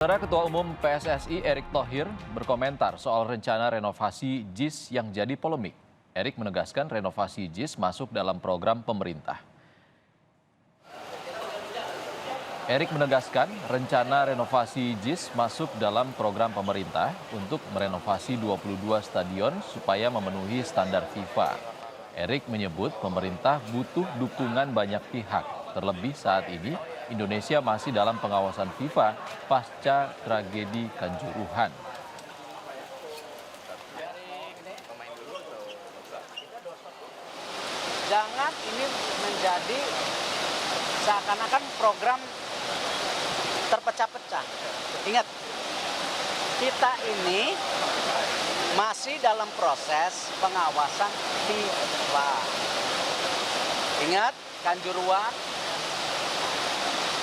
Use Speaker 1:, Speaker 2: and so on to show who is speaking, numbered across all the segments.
Speaker 1: Saudara Ketua Umum PSSI Erick Thohir berkomentar soal rencana renovasi JIS yang jadi polemik. Erick menegaskan renovasi JIS masuk dalam program pemerintah. Erick menegaskan rencana renovasi JIS masuk dalam program pemerintah untuk merenovasi 22 stadion supaya memenuhi standar FIFA. Erick menyebut pemerintah butuh dukungan banyak pihak, terlebih saat ini Indonesia masih dalam pengawasan FIFA pasca tragedi Kanjuruhan.
Speaker 2: Jangan ini menjadi seakan-akan program terpecah-pecah. Ingat, kita ini masih dalam proses pengawasan FIFA. Ingat Kanjuruhan,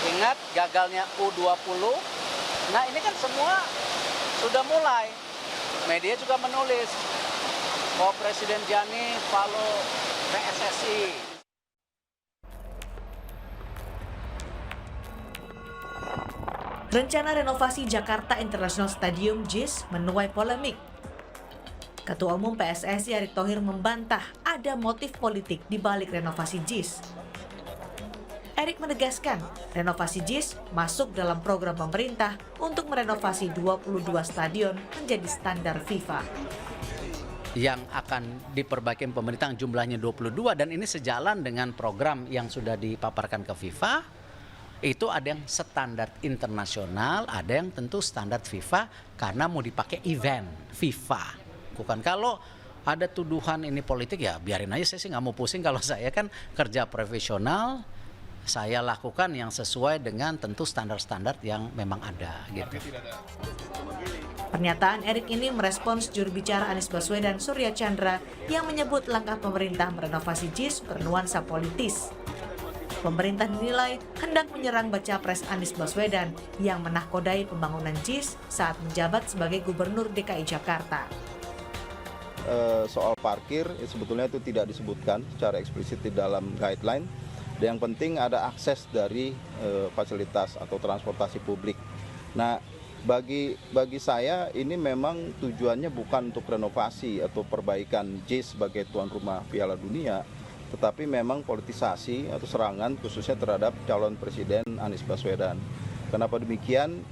Speaker 2: ingat gagalnya U20. Nah ini kan semua sudah mulai. Media juga menulis bahwa Presiden Gianni follow PSSI.
Speaker 3: Rencana renovasi Jakarta International Stadium JIS menuai polemik. Ketua Umum PSSI Erick Thohir membantah ada motif politik di balik renovasi JIS. Erick menegaskan, renovasi JIS masuk dalam program pemerintah untuk merenovasi 22 stadion menjadi standar FIFA.
Speaker 2: Yang akan diperbaiki pemerintah jumlahnya 22 dan ini sejalan dengan program yang sudah dipaparkan ke FIFA. Itu ada yang standar internasional, ada yang tentu standar FIFA karena mau dipakai event FIFA. Bukan kalau ada tuduhan ini politik ya biarin aja, saya sih nggak mau pusing. Kalau saya kan kerja profesional, saya lakukan yang sesuai dengan tentu standar-standar yang memang ada gitu.
Speaker 3: Pernyataan Erick ini merespons juru bicara Anies Baswedan Surya Chandra yang menyebut langkah pemerintah merenovasi JIS bernuansa politis. Pemerintah dinilai hendak menyerang baca pres Anies Baswedan yang menahkodai pembangunan JIS saat menjabat sebagai Gubernur DKI Jakarta.
Speaker 4: Soal parkir sebetulnya itu tidak disebutkan secara eksplisit di dalam guideline. Dan yang penting ada akses dari fasilitas atau transportasi publik. Nah, bagi saya ini memang tujuannya bukan untuk renovasi atau perbaikan JIS sebagai tuan rumah Piala Dunia, tetapi memang politisasi atau serangan khususnya terhadap calon presiden Anies Baswedan. Kenapa demikian?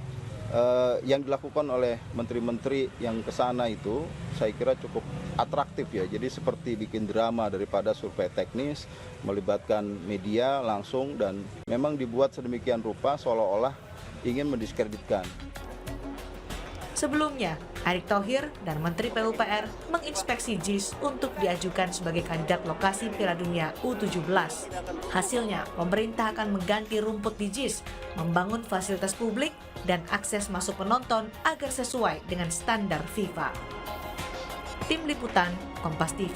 Speaker 4: Yang dilakukan oleh menteri-menteri yang ke sana itu saya kira cukup atraktif ya. Jadi seperti bikin drama daripada survei teknis, melibatkan media langsung dan memang dibuat sedemikian rupa seolah-olah ingin mendiskreditkan.
Speaker 3: Sebelumnya, Erick Thohir dan Menteri PUPR menginspeksi JIS untuk diajukan sebagai kandidat lokasi Piala Dunia U17. Hasilnya, pemerintah akan mengganti rumput di JIS, membangun fasilitas publik, dan akses masuk penonton agar sesuai dengan standar FIFA. Tim Liputan, Kompas TV.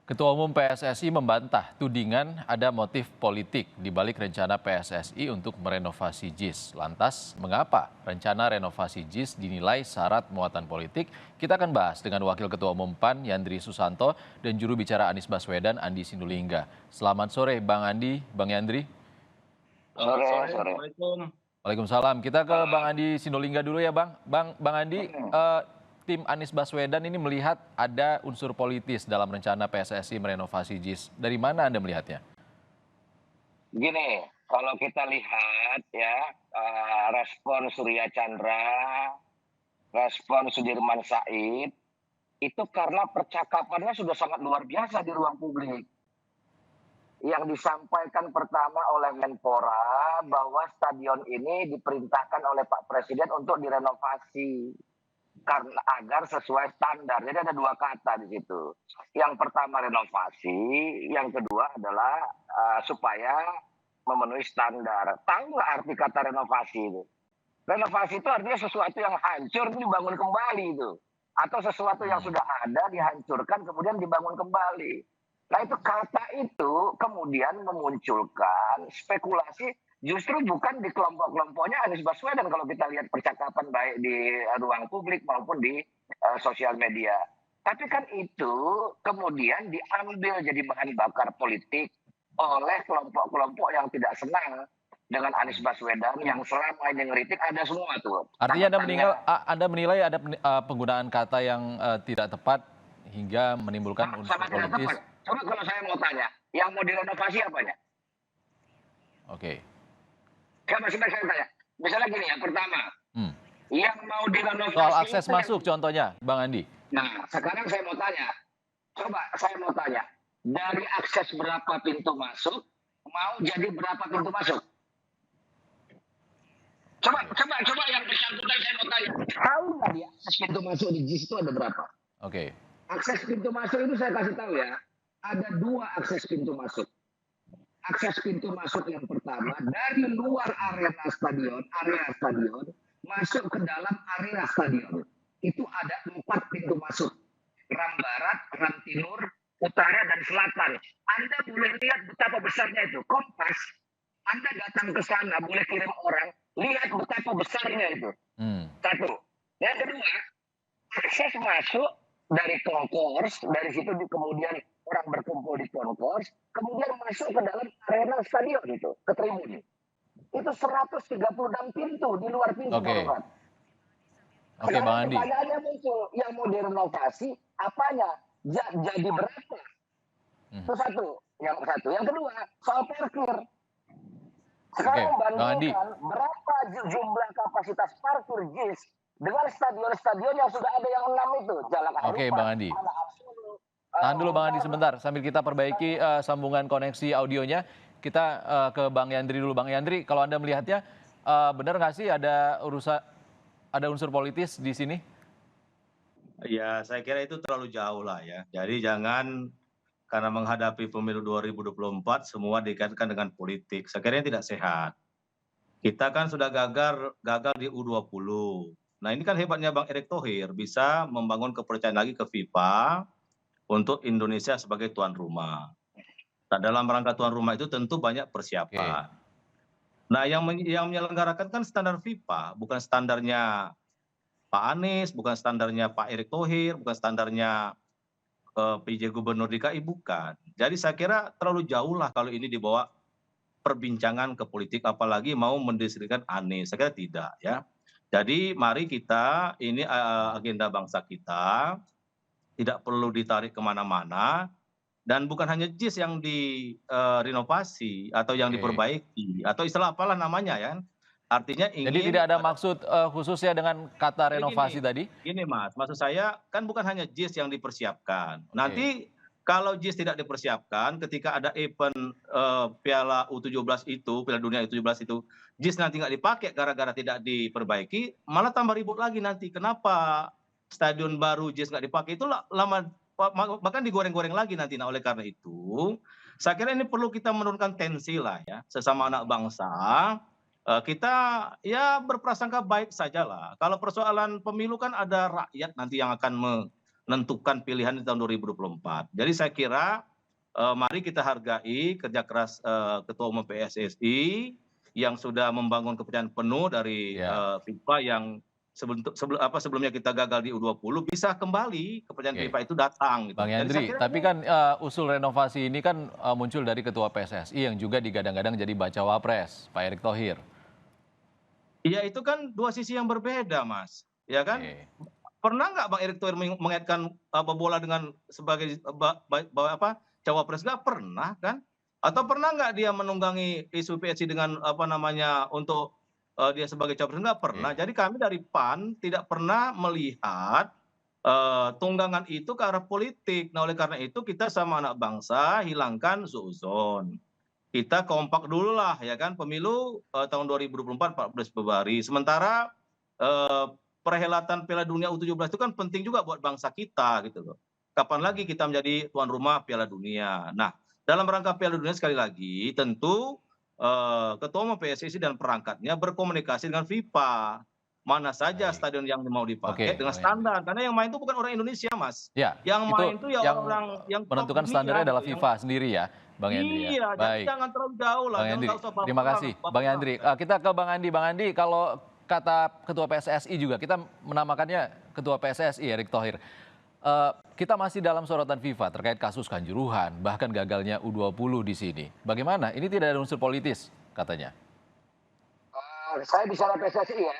Speaker 1: Ketua Umum PSSI membantah tudingan ada motif politik di balik rencana PSSI untuk merenovasi JIS. Lantas, mengapa rencana renovasi JIS dinilai syarat muatan politik? Kita akan bahas dengan Wakil Ketua Umum PAN Yandri Susanto dan juru bicara Anies Baswedan Andi Sindulingga. Selamat sore Bang Andi, Bang Yandri.
Speaker 5: Sore.
Speaker 1: Waalaikumsalam. Kita ke Bang Andi Sindulingga dulu ya Bang. Bang Andi, tim Anies Baswedan ini melihat ada unsur politis dalam rencana PSSI merenovasi JIS. Dari mana Anda melihatnya?
Speaker 5: Gini, kalau kita lihat ya respon Surya Chandra, respon Sudirman Said, itu karena percakapannya sudah sangat luar biasa di ruang publik. Yang disampaikan pertama oleh Menpora bahwa stadion ini diperintahkan oleh Pak Presiden untuk direnovasi karena agar sesuai standar. Jadi ada dua kata di situ. Yang pertama renovasi, yang kedua adalah supaya memenuhi standar. Tahu nggak arti kata renovasi itu? Renovasi itu artinya sesuatu yang hancur itu dibangun kembali itu. Atau sesuatu yang sudah ada dihancurkan kemudian dibangun kembali. Nah itu kata itu kemudian memunculkan spekulasi justru bukan di kelompok-kelompoknya Anies Baswedan kalau kita lihat percakapan baik di ruang publik maupun di sosial media. Tapi kan itu kemudian diambil jadi bahan bakar politik oleh kelompok-kelompok yang tidak senang dengan Anies Baswedan yang selama ini ngeritik ada semua tuh.
Speaker 1: Artinya
Speaker 5: Catatannya.
Speaker 1: Anda menilai ada penggunaan kata yang tidak tepat hingga menimbulkan unsur
Speaker 5: Sama tidak
Speaker 1: politis.
Speaker 5: tepat. Coba kalau saya mau tanya, yang mau direnovasi apanya?
Speaker 1: Oke.
Speaker 5: Coba saya tanya. Misalnya gini, yang pertama,
Speaker 1: Hmm.
Speaker 5: yang mau direnovasi
Speaker 1: Soal akses
Speaker 5: itu yang-
Speaker 1: masuk contohnya, Bang Andi.
Speaker 5: Nah, sekarang saya mau tanya. Coba saya mau tanya. Dari akses berapa pintu masuk, mau jadi berapa pintu masuk? Coba yang bersangkutan saya mau tanya. Tahu nggak dia akses pintu masuk di JIS itu ada berapa?
Speaker 1: Oke.
Speaker 5: Akses pintu masuk itu saya kasih tahu ya. Ada 2 akses pintu masuk. Akses pintu masuk yang pertama dari luar area stadion, masuk ke dalam area stadion. Itu ada 4 pintu masuk. Ram Barat, Ram Timur, Utara, dan Selatan. Anda boleh lihat betapa besarnya itu. Kompas, Anda datang ke sana, boleh kirim orang, lihat betapa besarnya itu. Satu. Yang kedua, akses masuk dari konkors, dari situ kemudian orang berkumpul di konkors, kemudian masuk ke dalam arena stadion itu, ke tribun. Itu 136 pintu di luar pintu.
Speaker 1: Oke.
Speaker 5: Pak.
Speaker 1: Oke,
Speaker 5: Sekarang
Speaker 1: Bang Andi.
Speaker 5: pertanyaannya muncul, yang mau direnovasi apanya? Jadi berapa? Itu satu. Yang kedua, soal parkir. Sekarang
Speaker 1: Bang Andi.
Speaker 5: bandingkan berapa jumlah kapasitas parkir JIS dengan stadion-stadion yang sudah ada yang 6 itu. Jalak Harupat,
Speaker 1: Oke, Bang Andi.
Speaker 5: Anak Asuh,
Speaker 1: Tahan dulu Bang Andi sebentar, sambil kita perbaiki sambungan koneksi audionya. Kita ke Bang Yandri dulu. Bang Yandri, kalau Anda melihatnya, benar nggak sih ada unsur politis di sini?
Speaker 6: Ya, saya kira itu terlalu jauh lah ya. Jadi jangan karena menghadapi pemilu 2024 semua dikaitkan dengan politik. Saya kira ini tidak sehat. Kita kan sudah gagal di U20. Nah, ini kan hebatnya Bang Erick Thohir bisa membangun kepercayaan lagi ke FIFA untuk Indonesia sebagai tuan rumah. Nah, dalam rangka tuan rumah itu tentu banyak persiapan. Nah, yang menyelenggarakan kan standar FIFA, bukan standarnya Pak Anies, bukan standarnya Pak Erick Thohir, bukan standarnya PJ Gubernur DKI, bukan. Jadi saya kira terlalu jauh lah kalau ini dibawa perbincangan ke politik, apalagi mau mendeskripsikan Anies. Saya kira tidak ya. Jadi mari kita, ini agenda bangsa kita, tidak perlu ditarik kemana-mana, dan bukan hanya JIS yang direnovasi atau yang diperbaiki, atau istilah apalah namanya ya. Artinya ingin...
Speaker 1: Jadi tidak ada maksud khususnya dengan kata renovasi tadi?
Speaker 6: Gini Mas, maksud saya kan bukan hanya JIS yang dipersiapkan. Nanti kalau JIS tidak dipersiapkan, ketika ada event Piala U17 itu, Piala Dunia U17 itu, JIS nanti nggak dipakai gara-gara tidak diperbaiki, malah tambah ribut lagi nanti. Kenapa stadion baru JIS nggak dipakai? Itu lama, bahkan digoreng-goreng lagi nanti. Nah, oleh karena itu, saya kira ini perlu kita menurunkan tensi lah ya, sesama anak bangsa. Kita ya berprasangka baik saja lah. Kalau persoalan pemilu kan ada rakyat nanti yang akan menentukan pilihan di tahun 2024. Jadi saya kira mari kita hargai kerja keras Ketua Umum PSSI yang sudah membangun kepercayaan penuh dari FIFA yang sebelumnya kita gagal di U20, bisa kembali kepercayaan FIFA itu datang. Gitu.
Speaker 1: Bang Yandri, tapi kan usul renovasi ini kan muncul dari Ketua PSSI yang juga digadang-gadang jadi bacawa pres, Pak Erick Thohir.
Speaker 6: Iya, itu kan dua sisi yang berbeda, Mas. Ya kan? Pernah nggak Bang Erick Thohir mengaitkan bola dengan sebagai cawapres? Nggak pernah kan? Atau pernah nggak dia menunggangi isu PSI dengan untuk dia sebagai cawapres? Nggak pernah. Jadi kami dari PAN tidak pernah melihat tunggangan itu ke arah politik. Nah, oleh karena itu kita sama anak bangsa hilangkan suuzon. Kita kompak dulu lah ya kan, pemilu tahun 2024 14 Februari. Sementara perhelatan Piala Dunia U17 itu kan penting juga buat bangsa kita gitu loh. Kapan lagi kita menjadi tuan rumah Piala Dunia. Nah, dalam rangka Piala Dunia sekali lagi tentu Ketua Umum PSSI dan perangkatnya berkomunikasi dengan FIFA. Mana saja stadion yang mau dipakai dengan standar. Karena yang main itu bukan orang Indonesia, Mas.
Speaker 1: Ya,
Speaker 6: yang main itu ya orang yang
Speaker 1: menentukan standarnya adalah FIFA sendiri ya, Bang Yandri.
Speaker 6: Iya, jadi jangan terlalu jauh lah.
Speaker 1: Bang Yandri, terima kasih. Bang Yandri, kita ke Bang Andi. Bang Andi, kalau kata Ketua PSSI juga, kita menamakannya Ketua PSSI Erick Thohir. Kita masih dalam sorotan FIFA terkait kasus Kanjuruhan, bahkan gagalnya U20 di sini. Bagaimana? Ini tidak ada unsur politis, katanya.
Speaker 5: saya bicara PSSI ya.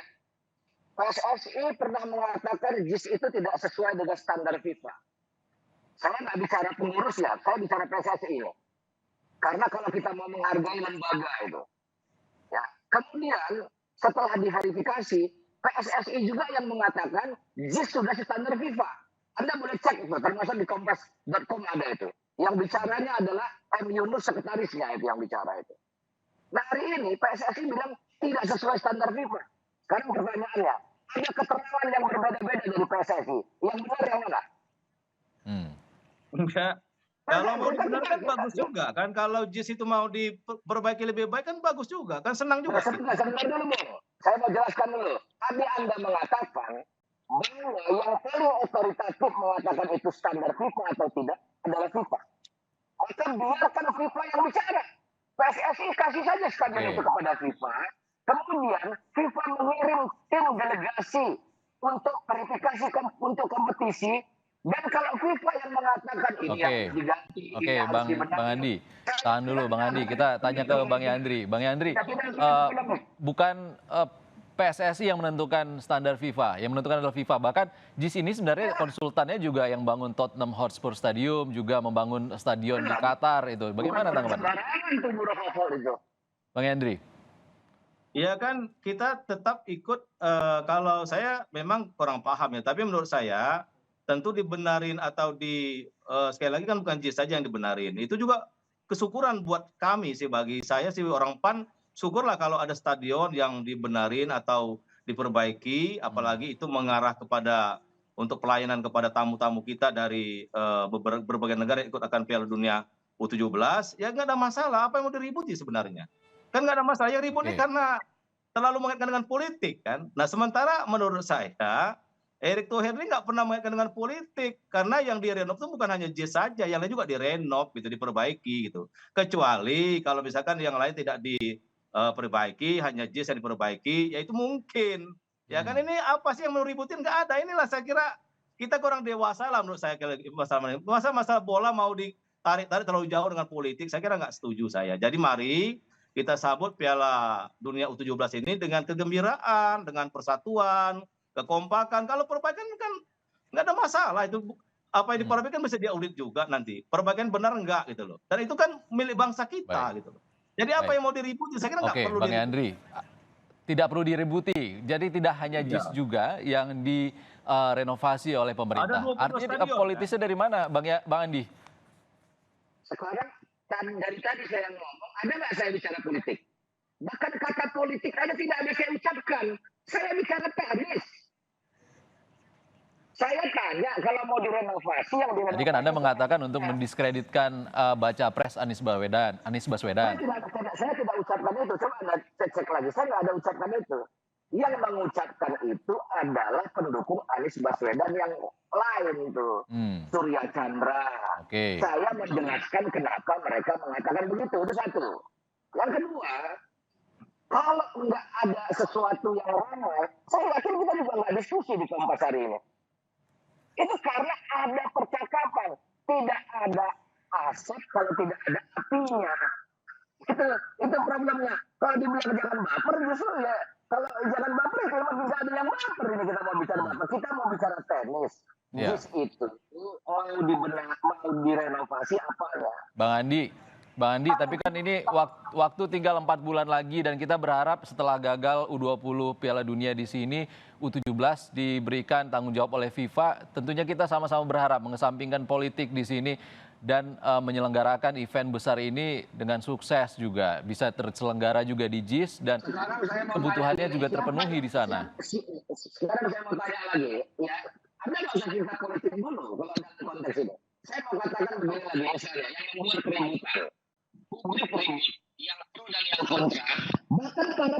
Speaker 5: PSSI pernah mengatakan JIS itu tidak sesuai dengan standar FIFA. Saya nggak bicara pengurus ya, saya bicara PSSI ya. Karena kalau kita mau menghargai lembaga itu, ya. Kemudian setelah diverifikasi, PSSI juga yang mengatakan JIS sudah standar FIFA. Anda boleh cek itu, termasuk di kompas.com ada itu. Yang bicaranya adalah M. Yunus, sekretarisnya itu yang bicara itu. Nah hari ini PSSI bilang tidak sesuai standar FIFA. Sekarang pertanyaannya, ada keterangan yang berbeda-beda dari PSSI. Yang benar yang mana?
Speaker 6: Enggak. Kalau mau dibenarkan bagus juga kan. Kalau JIS itu mau diperbaiki lebih baik kan bagus juga kan, senang juga.
Speaker 5: Sebentar dulu nih. Saya mau jelaskan dulu. Tadi Anda mengatakan bahwa yang paling otoritatif mengatakan itu standar FIFA atau tidak adalah FIFA. Maka biarkan FIFA yang bicara. PSSI kasih saja standar itu kepada FIFA. Kemudian FIFA mengirim tim delegasi untuk verifikasi untuk kompetisi. Dan kalau FIFA yang mengatakan ini harus diganti,
Speaker 1: Oke, Bang Andi, tahan dulu Bang Andi. Kita tanya ke Bang Yandri. Bang Yandri, bukan PSSI yang menentukan standar FIFA, yang menentukan adalah FIFA. Bahkan JIS ini sebenarnya konsultannya juga yang bangun Tottenham Hotspur Stadium, juga membangun stadion di Qatar itu. Bagaimana tanggapan Bang Yandri?
Speaker 6: Iya kan, kita tetap ikut, kalau saya memang kurang paham ya, tapi menurut saya tentu dibenarin atau sekali lagi kan bukan JIS saja yang dibenarin. Itu juga kesyukuran buat kami sih, bagi saya sih orang PAN, syukurlah kalau ada stadion yang dibenarin atau diperbaiki, apalagi itu mengarah kepada untuk pelayanan kepada tamu-tamu kita dari berbagai negara yang ikut akan Piala Dunia U17, ya nggak ada masalah. Apa yang mau diributi sebenarnya? Kan nggak ada masalah. Yang ribut ini karena terlalu mengaitkan dengan politik kan. Nah sementara menurut saya Erick Thohir ini nggak pernah mengaitkan dengan politik, karena yang direnov itu bukan hanya JIS saja, yang lain juga direnov gitu, diperbaiki gitu. Kecuali kalau misalkan yang lain tidak diperbaiki, hanya JIS yang diperbaiki, ya itu mungkin. Ya kan ini apa sih yang mau ributin? Nggak ada. Inilah saya kira kita kurang dewasa lah menurut saya. Masalah bola mau ditarik-tarik terlalu jauh dengan politik, saya kira nggak setuju saya. Jadi mari kita sambut Piala Dunia U17 ini dengan kegembiraan, dengan persatuan, kekompakan. Kalau perbaikan kan nggak ada masalah, itu apa yang diperbaikan bisa diaudit juga nanti perbaikan benar enggak gitu loh, dan itu kan milik bangsa kita gitu loh. Jadi apa yang mau diributi, saya kira nggak perlu
Speaker 1: Bang Yandri, tidak perlu diributi, jadi tidak hanya JIS juga yang direnovasi oleh pemerintah. Artinya politisnya dari mana Bang Andi?
Speaker 5: Sekarang dari tadi saya ngomong, ada nggak saya bicara politik? Bahkan kata politik aja tidak ada saya ucapkan. Saya bicara teknis. Saya tanya kalau mau direnovasi yang direnovasi.
Speaker 1: Tadi kan Anda mengatakan untuk mendiskreditkan baca pres Anies Baswedan.
Speaker 5: Saya tidak ucapkan itu. Coba Anda cek lagi. Saya nggak ada ucapkan itu. Yang mengucapkan itu adalah pendukung Anies Baswedan yang lain itu. Surya Chandra. Saya menjelaskan kenapa mereka mengatakan begitu. Itu satu. Yang kedua, kalau nggak ada sesuatu yang ramai, saya yakin kita juga nggak diskusi di Kompas hari ini. Itu karena ada percakapan. Tidak ada asap kalau tidak ada apinya. Itu problemnya. Kalau dibilang jangan baper, justru ya. Kalau jangan baper, itu memang bisa ada yang baper ini kita mau bicara baper. Kita mau bicara tenis. JIS itu mau direnovasi apanya?
Speaker 1: Bang Andi, tapi kan ini waktu tinggal 4 bulan lagi dan kita berharap setelah gagal U20 Piala Dunia di sini, U17 diberikan tanggung jawab oleh FIFA. Tentunya kita sama-sama berharap mengesampingkan politik di sini dan menyelenggarakan event besar ini dengan sukses juga. Bisa terselenggara juga di JIS dan kebutuhannya juga terpenuhi di sana.
Speaker 5: Sekarang saya mau tanya lagi, ya. Anda nggak usah cerita politik dulu kalau dalam konteks ini. Saya mau katakan begini lagi, misalnya, yang membuat keributan. Publik ribut, yang pro dan yang kontra. Bahkan para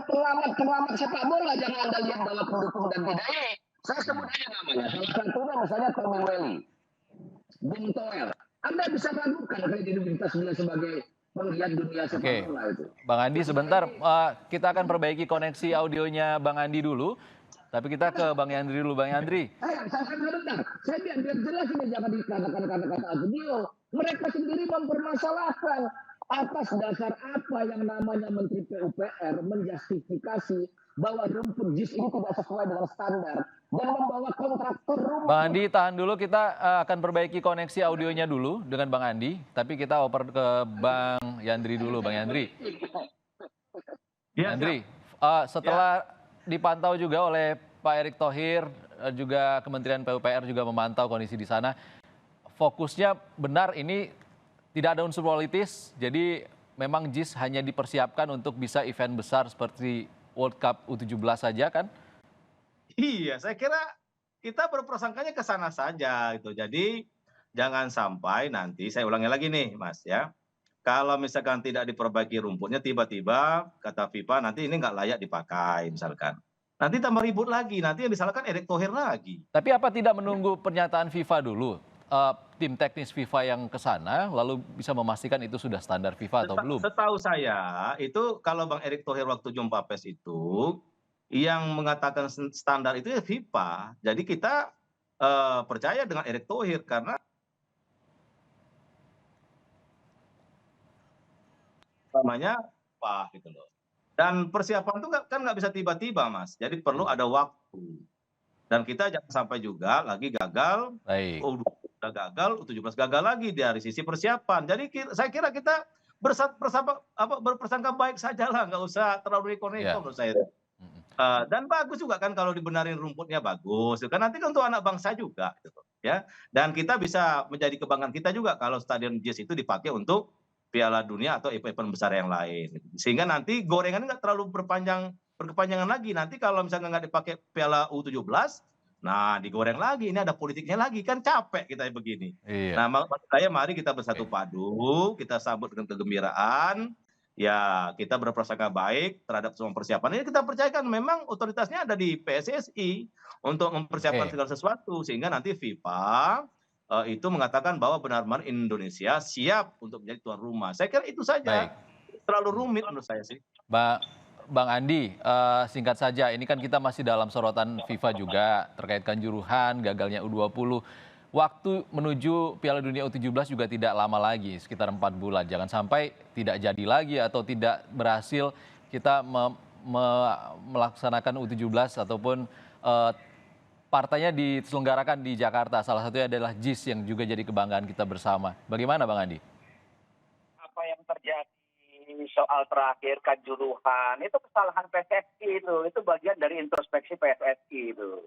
Speaker 5: pengamat sepak bola, jangan Anda lihat bahwa pendukung dan tidak ini. Saya sebut aja namanya. Salah satunya misalnya Tommy Welly, Bung Toel. Anda bisa ragukan kredibilitas beliau sebagai penggiat dunia sepak bola itu.
Speaker 1: Bang Andi, sebentar kita akan perbaiki koneksi audionya Bang Andi dulu. Tapi kita ke Bang Yandri dulu, Bang Yandri.
Speaker 5: Saya biar jelas ini, jangan dikatakan kata-kata video. Mereka sendiri mempermasalahkan Atas dasar apa yang namanya Menteri PUPR menjustifikasi bahwa rumput JIS ini tidak sesuai dengan standar dan membawa kontraktor rumput.
Speaker 1: Bang Andi, tahan dulu, kita akan perbaiki koneksi audionya dulu dengan Bang Andi, tapi kita oper ke Bang Yandri dulu. Bang Yandri,
Speaker 6: Ya,
Speaker 1: Yandri, setelah dipantau juga oleh Pak Erick Thohir, juga Kementerian PUPR juga memantau kondisi di sana, fokusnya benar ini tidak ada unsur politis, jadi memang JIS hanya dipersiapkan untuk bisa event besar seperti World Cup U17 saja kan?
Speaker 6: Iya, saya kira kita berprasangkanya ke sana saja gitu. Jadi jangan sampai nanti, saya ulangi lagi nih Mas ya, kalau misalkan tidak diperbaiki rumputnya, tiba-tiba kata FIFA nanti ini nggak layak dipakai misalkan. Nanti tambah ribut lagi, nanti yang disalahkan Erick Thohir lagi.
Speaker 1: Tapi apa tidak menunggu pernyataan FIFA dulu? Tim teknis FIFA yang ke sana lalu bisa memastikan itu sudah standar FIFA atau belum?
Speaker 6: Setahu saya itu kalau Bang Erick Thohir waktu jumpa pers itu yang mengatakan standar itu ya FIFA. Jadi kita percaya dengan Erick Thohir karena namanya apa gitu loh. Dan persiapan itu kan nggak bisa tiba-tiba Mas. Jadi perlu ada waktu. Dan kita jangan sampai juga lagi gagal,
Speaker 1: Baik.
Speaker 6: udah gagal, U17 gagal lagi dari sisi persiapan. Jadi saya kira kita berprasangka baik saja lah, nggak usah terlalu neko-neko menurut saya. Dan bagus juga kan kalau dibenarin rumputnya bagus, kan nanti kan untuk anak bangsa juga, gitu, ya. Dan kita bisa menjadi kebanggaan kita juga kalau Stadion JIS itu dipakai untuk Piala Dunia atau event besar yang lain. Sehingga nanti gorengan nggak terlalu berkepanjangan lagi. Nanti kalau misalnya nggak dipakai Piala U17, nah digoreng lagi. Ini ada politiknya lagi, kan capek kita begini.
Speaker 1: Iya.
Speaker 6: Nah, maksud saya mari kita bersatu padu, kita sambut dengan kegembiraan. Ya, kita berprasangka baik terhadap semua persiapan. Ini kita percayakan memang otoritasnya ada di PSSI untuk mempersiapkan segala sesuatu. Sehingga nanti FIFA itu mengatakan bahwa benar-benar Indonesia siap untuk menjadi tuan rumah. Saya kira itu saja.
Speaker 1: Baik.
Speaker 6: Terlalu rumit menurut saya sih.
Speaker 1: Bang Andi, singkat saja, ini kan kita masih dalam sorotan FIFA juga terkait kanjuruhan, gagalnya U20. Waktu menuju Piala Dunia U17 juga tidak lama lagi, sekitar 4 bulan. Jangan sampai tidak jadi lagi atau tidak berhasil kita melaksanakan U17 ataupun partainya diselenggarakan di Jakarta. Salah satunya adalah JIS yang juga jadi kebanggaan kita bersama. Bagaimana Bang Andi?
Speaker 5: Apa yang terjadi soal terakhir kanjuruhan itu kesalahan PSSI itu bagian dari introspeksi PSSI itu.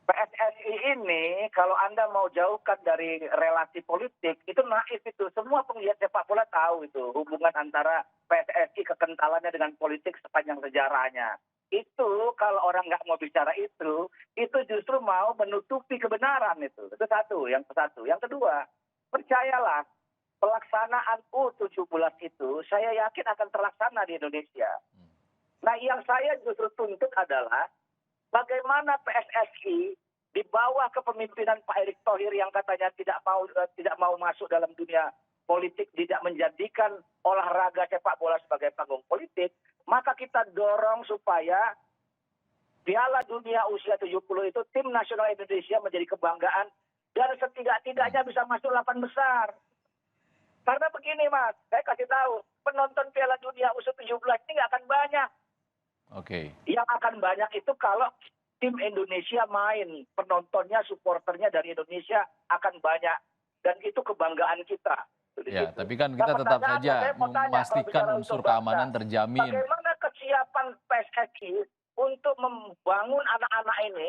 Speaker 5: PSSI ini kalau Anda mau jauhkan dari relasi politik itu naif itu. Semua penggiat sepak bola tahu itu hubungan antara PSSI kekentalannya dengan politik sepanjang sejarahnya. Itu kalau orang nggak mau bicara itu justru mau menutupi kebenaran itu. Itu satu. Yang kedua, percayalah pelaksanaan U17 itu saya yakin akan terlaksana di Indonesia. Nah, yang saya justru tuntut adalah bagaimana PSSI di bawah kepemimpinan Pak Erick Thohir yang katanya tidak mau masuk dalam dunia politik, tidak menjadikan olahraga sepak bola sebagai panggung politik, maka kita dorong supaya Piala Dunia usia 70 itu tim nasional Indonesia menjadi kebanggaan dan setidak-tidaknya bisa masuk 8 besar. Karena begini Mas, saya kasih tahu, penonton Piala Dunia usia 17 ini nggak akan banyak.
Speaker 1: Oke. Yang
Speaker 5: akan banyak itu kalau tim Indonesia main, penontonnya, supporternya dari Indonesia akan banyak. Dan itu kebanggaan kita.
Speaker 1: Ya, tapi kan kita tetap saja memastikan unsur keamanan terjamin.
Speaker 5: Bagaimana kesiapan PSSI untuk membangun anak-anak ini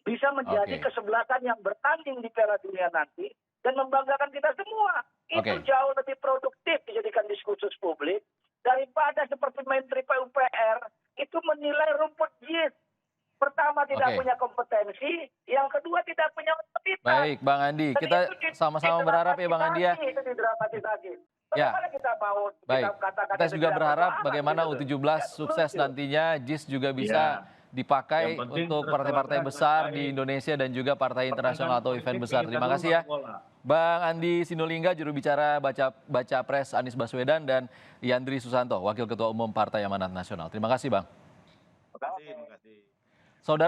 Speaker 5: bisa menjadi kesebelasan yang bertanding di Piala Dunia nanti dan membanggakan kita semua. Itu jauh lebih produktif dijadikan diskursus publik daripada seperti Menteri PUPR itu menilai rumput JIS. Pertama tidak punya kompetensi, yang kedua tidak punya otoritas.
Speaker 1: Baik, Bang Andi, kita sama-sama berharap ya Bang Andi ya.
Speaker 5: Itu didramatisasi.
Speaker 1: Ya.
Speaker 5: Bagaimana kita mau
Speaker 1: Baik, kita juga berharap bagaimana U17 sukses nantinya, JIS juga bisa dipakai untuk partai-partai besar di Indonesia dan juga partai internasional atau event besar. Terima kasih ya. Bang Andi Sindolingga, juru bicara Baca Pres Anies Baswedan, dan Yandri Susanto, Wakil Ketua Umum Partai Amanat Nasional. Terima kasih Bang.
Speaker 6: Terima kasih.